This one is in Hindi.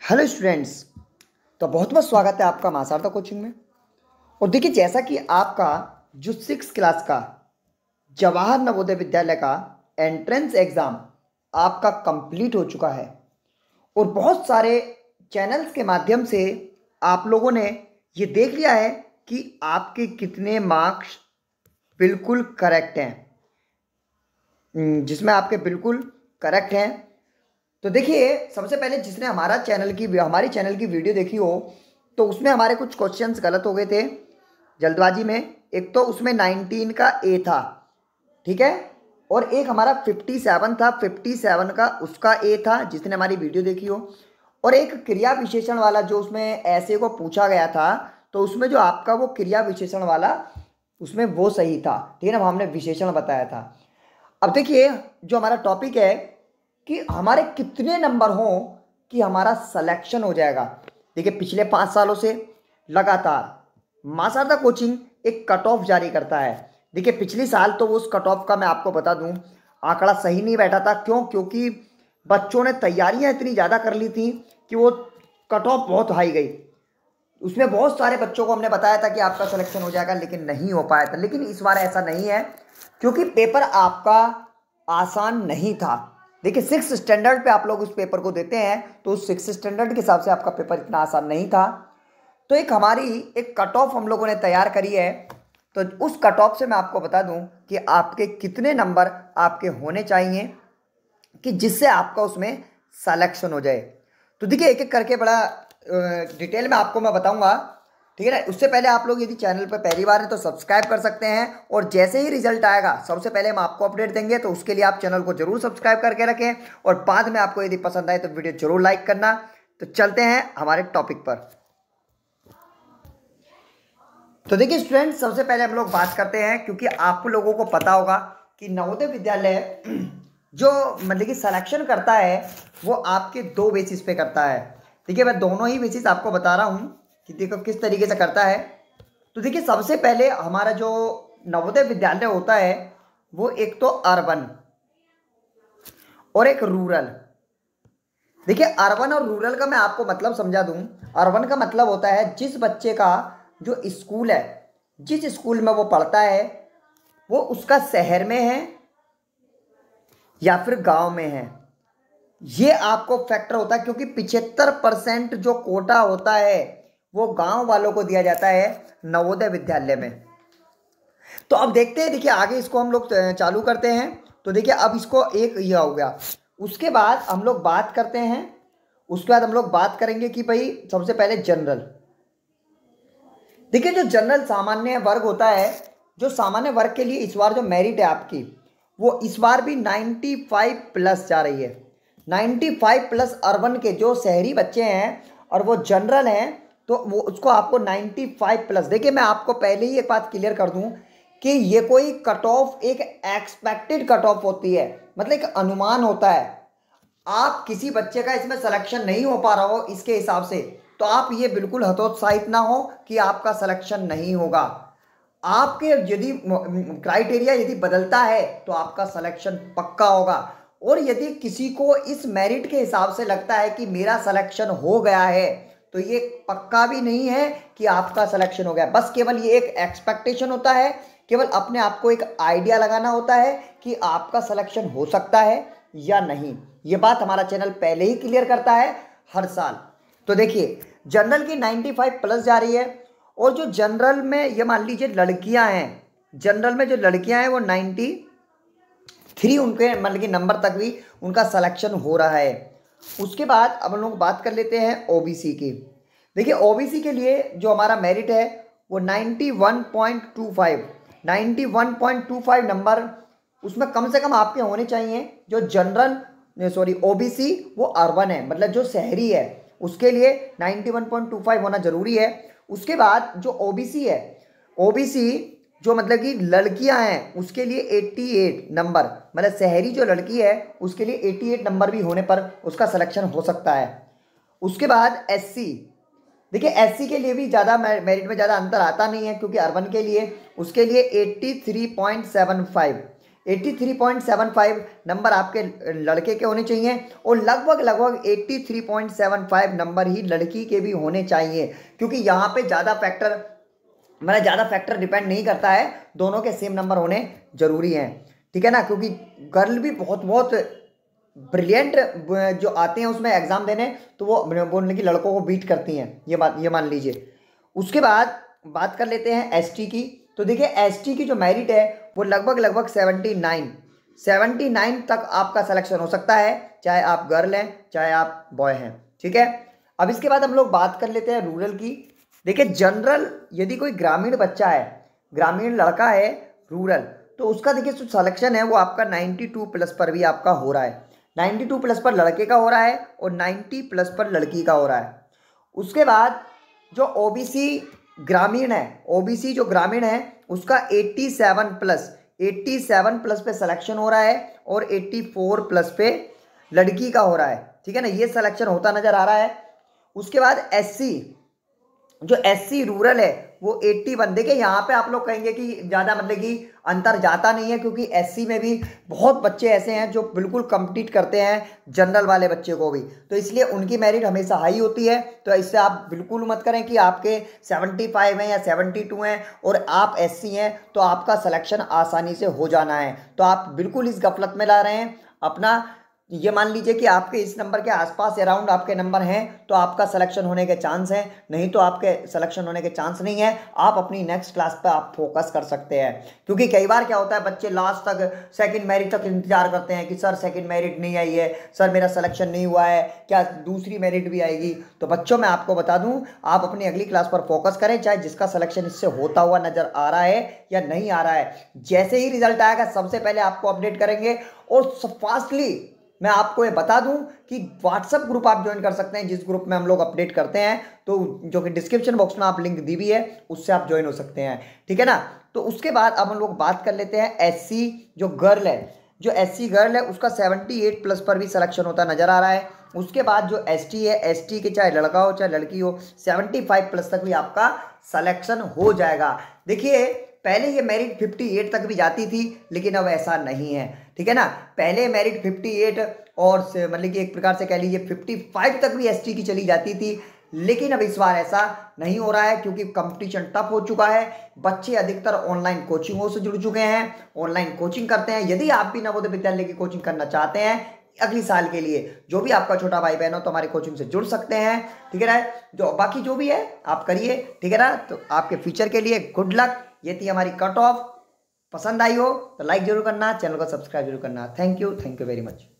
Hello students. तो बहुत बहुत स्वागत है आपका मासारदा कोचिंग में। और देखिए, जैसा कि आपका जो 6 क्लास का जवाहर नवोदय विद्यालय का एंट्रेंस एग्ज़ाम आपका कंप्लीट हो चुका है और बहुत सारे चैनल्स के माध्यम से आप लोगों ने ये देख लिया है कि आपके कितने मार्क्स बिल्कुल करेक्ट हैं, जिसमें आपके बिल्कुल करेक्ट हैं। तो देखिए, सबसे पहले जिसने हमारी चैनल की वीडियो देखी हो तो उसमें हमारे कुछ क्वेश्चंस गलत हो गए थे जल्दबाजी में। एक तो उसमें 19 का ए था, ठीक है, और एक हमारा 57 था, 57 का उसका ए था जिसने हमारी वीडियो देखी हो। और एक क्रिया विशेषण वाला जो उसमें ऐसे को पूछा गया था, तो उसमें जो आपका वो क्रिया विशेषण वाला उसमें वो सही था, ठीक है ना, वो हमने विशेषण बताया था। अब देखिए, जो हमारा टॉपिक है कि हमारे कितने नंबर हों कि हमारा सिलेक्शन हो जाएगा। देखिए, पिछले 5 सालों से लगातार मासारदा कोचिंग एक कट ऑफ जारी करता है। देखिए, पिछली साल तो उस कट ऑफ का मैं आपको बता दूं, आंकड़ा सही नहीं बैठा था। क्योंकि बच्चों ने तैयारियां इतनी ज़्यादा कर ली थी कि वो कट ऑफ बहुत हाई गई। उसमें बहुत सारे बच्चों को हमने बताया था कि आपका सिलेक्शन हो जाएगा, लेकिन नहीं हो पाया था। लेकिन इस बार ऐसा नहीं है, क्योंकि पेपर आपका आसान नहीं था। देखिए, 6 स्टैंडर्ड पे आप लोग उस पेपर को देते हैं, तो उस 6 स्टैंडर्ड के हिसाब से आपका पेपर इतना आसान नहीं था। तो एक कट ऑफ हम लोगों ने तैयार करी है। तो उस कट ऑफ से मैं आपको बता दूं कि आपके कितने नंबर आपके होने चाहिए कि जिससे आपका उसमें सिलेक्शन हो जाए। तो देखिए, एक एक करके बड़ा डिटेल में आपको मैं बताऊंगा, ठीक है ना। उससे पहले आप लोग यदि चैनल पर पहली बार हैं तो सब्सक्राइब कर सकते हैं, और जैसे ही रिजल्ट आएगा सबसे पहले हम आपको अपडेट देंगे। तो उसके लिए आप चैनल को जरूर सब्सक्राइब करके रखें, और बाद में आपको यदि पसंद आए तो वीडियो जरूर लाइक करना। तो चलते हैं हमारे टॉपिक पर। तो देखिए स्टूडेंट्स, सबसे पहले हम लोग बात करते हैं, क्योंकि आप लोगों को पता होगा कि नवोदय विद्यालय जो मतलब कि सिलेक्शन करता है वो आपके 2 बेसिस पे करता है। देखिए, मैं दोनों ही बेसिस आपको बता रहा हूँ कि देखो किस तरीके से करता है। तो देखिए, सबसे पहले हमारा जो नवोदय विद्यालय होता है वो एक तो अर्बन और एक रूरल। देखिए, अर्बन और रूरल का मैं आपको मतलब समझा दूं। अर्बन का मतलब होता है जिस बच्चे का जो स्कूल है, जिस स्कूल में वो पढ़ता है, वो उसका शहर में है या फिर गांव में है। ये आपको फैक्टर होता है, क्योंकि 75% जो कोटा होता है वो गांव वालों को दिया जाता है नवोदय विद्यालय में। तो अब देखते हैं, देखिए आगे इसको हम लोग चालू करते हैं। तो देखिए, अब इसको एक ये हो गया। उसके बाद हम लोग बात करते हैं, उसके बाद हम लोग बात करेंगे कि भाई सबसे पहले जनरल। देखिए, जो जनरल सामान्य वर्ग होता है, जो सामान्य वर्ग के लिए इस बार जो मेरिट है आपकी, वो इस बार भी 95 प्लस जा रही है। 95 प्लस अर्बन के जो शहरी बच्चे हैं और वो जनरल हैं, तो वो उसको आपको 95 प्लस। देखिए, मैं आपको पहले ही एक बात क्लियर कर दूं कि ये कोई कट ऑफ एक एक्सपेक्टेड कट ऑफ होती है, मतलब एक अनुमान होता है। आप किसी बच्चे का इसमें सिलेक्शन नहीं हो पा रहा हो इसके हिसाब से, तो आप ये बिल्कुल हतोत्साहित ना हो कि आपका सिलेक्शन नहीं होगा। आपके यदि क्राइटेरिया यदि बदलता है तो आपका सिलेक्शन पक्का होगा। और यदि किसी को इस मेरिट के हिसाब से लगता है कि मेरा सिलेक्शन हो गया है, तो ये पक्का भी नहीं है कि आपका सिलेक्शन हो गया। बस केवल ये एक एक्सपेक्टेशन होता है, केवल अपने आप को एक आइडिया लगाना होता है कि आपका सिलेक्शन हो सकता है या नहीं। ये बात हमारा चैनल पहले ही क्लियर करता है हर साल। तो देखिए, जनरल की 95 प्लस जा रही है, और जो जनरल में ये मान लीजिए लड़कियां हैं, जनरल में जो लड़कियां हैं वो 93 उनके मतलब कि नंबर तक भी उनका सिलेक्शन हो रहा है। उसके बाद अब हम लोग बात कर लेते हैं ओबीसी की। देखिए, ओबीसी के लिए जो हमारा मेरिट है वो 91.25 नंबर उसमें कम से कम आपके होने चाहिए। जो ओबीसी वो अर्बन है, मतलब जो शहरी है, उसके लिए 91.25 होना जरूरी है। उसके बाद जो ओबीसी है, ओबीसी जो मतलब कि लड़कियां हैं उसके लिए 88 नंबर, मतलब शहरी जो लड़की है उसके लिए 88 नंबर भी होने पर उसका सिलेक्शन हो सकता है। उसके बाद एससी। देखिए, एससी के लिए भी ज़्यादा मेरिट में ज़्यादा अंतर आता नहीं है, क्योंकि अर्बन के लिए उसके लिए 83.75 83.75 नंबर आपके लड़के के होने चाहिए और लगभग 83.75 नंबर ही लड़की के भी होने चाहिए, क्योंकि यहाँ पे ज़्यादा फैक्टर डिपेंड नहीं करता है, दोनों के सेम नंबर होने जरूरी हैं, ठीक है ना। क्योंकि गर्ल भी बहुत ब्रिलियंट जो आते हैं उसमें एग्जाम देने, तो वो बोलने की लड़कों को बीट करती हैं, ये मान लीजिए। उसके बाद बात कर लेते हैं एसटी की। तो देखिए एसटी की जो मेरिट है वो लगभग 79 तक आपका सिलेक्शन हो सकता है, चाहे आप गर्ल हैं चाहे आप बॉय हैं, ठीक है। अब इसके बाद हम लोग बात कर लेते हैं रूरल की। देखिए जनरल, यदि कोई ग्रामीण बच्चा है, ग्रामीण लड़का है रूरल, तो उसका देखिए जो सिलेक्शन है वो आपका 92+ पर भी आपका हो रहा है। 92+ पर लड़के का हो रहा है और 90+ पर लड़की का हो रहा है। उसके बाद जो ओबीसी ग्रामीण है, ओबीसी जो ग्रामीण है उसका 87+ पे सिलेक्शन हो रहा है और 84+ पे लड़की का हो रहा है, ठीक है ना, ये सिलेक्शन होता नजर आ रहा है। उसके बाद एससी, जो एससी रूरल है वो 81। देखिए यहाँ पे आप लोग कहेंगे कि ज़्यादा मतलब कि अंतर जाता नहीं है, क्योंकि एससी में भी बहुत बच्चे ऐसे हैं जो बिल्कुल कम्पीट करते हैं जनरल वाले बच्चे को भी, तो इसलिए उनकी मेरिट हमेशा हाई होती है। तो इससे आप बिल्कुल मत करें कि आपके 75 हैं या 72 हैं और आप एससी हैं तो आपका सिलेक्शन आसानी से हो जाना है, तो आप बिल्कुल इस गफलत में ला रहे हैं अपना। ये मान लीजिए कि आपके इस नंबर के आसपास अराउंड आपके नंबर हैं तो आपका सिलेक्शन होने के चांस हैं, नहीं तो आपके सिलेक्शन होने के चांस नहीं है। आप अपनी नेक्स्ट क्लास पे आप फोकस कर सकते हैं, क्योंकि कई बार क्या होता है बच्चे लास्ट तक सेकंड मेरिट तक इंतजार करते हैं कि सर सेकंड मेरिट नहीं आई है, सर मेरा सिलेक्शन नहीं हुआ है, क्या दूसरी मेरिट भी आएगी। तो बच्चों मैं आपको बता दूं, आप अपनी अगली क्लास पर फोकस करें, चाहे जिसका सिलेक्शन इससे होता हुआ नजर आ रहा है या नहीं आ रहा है। जैसे ही रिजल्ट आएगा सबसे पहले आपको अपडेट करेंगे। और फास्टली मैं आपको ये बता दूं कि व्हाट्सएप ग्रुप आप ज्वाइन कर सकते हैं, जिस ग्रुप में हम लोग अपडेट करते हैं, तो जो कि डिस्क्रिप्शन बॉक्स में आप लिंक दी हुई है उससे आप ज्वाइन हो सकते हैं, ठीक है ना। तो उसके बाद अब हम लोग बात कर लेते हैं एससी जो गर्ल है, जो एससी गर्ल है उसका 78+ पर भी सिलेक्शन होता नजर आ रहा है। उसके बाद जो एसटी है, एसटी के चाहे लड़का हो चाहे लड़की हो 75+ तक भी आपका सिलेक्शन हो जाएगा। देखिए पहले ये मेरिट 58 तक भी जाती थी, लेकिन अब ऐसा नहीं है, ठीक है ना। पहले मेरिट 58 और मतलब कि एक प्रकार से कह लीजिए 55 तक भी एसटी की चली जाती थी, लेकिन अब इस बार ऐसा नहीं हो रहा है, क्योंकि कंपटीशन टफ हो चुका है। बच्चे अधिकतर ऑनलाइन कोचिंगों से जुड़ चुके हैं, ऑनलाइन कोचिंग करते हैं। यदि आप भी नवोदय विद्यालय की कोचिंग करना चाहते हैं अगली साल के लिए, जो भी आपका छोटा भाई बहन हो तो हमारी कोचिंग से जुड़ सकते हैं, ठीक है ना। जो बाकी जो भी है आप करिए, ठीक है ना। तो आपके फ्यूचर के लिए गुड लक। ये थी हमारी कट ऑफ। पसंद आई हो तो लाइक जरूर करना, चैनल को सब्सक्राइब जरूर करना। Thank you very much.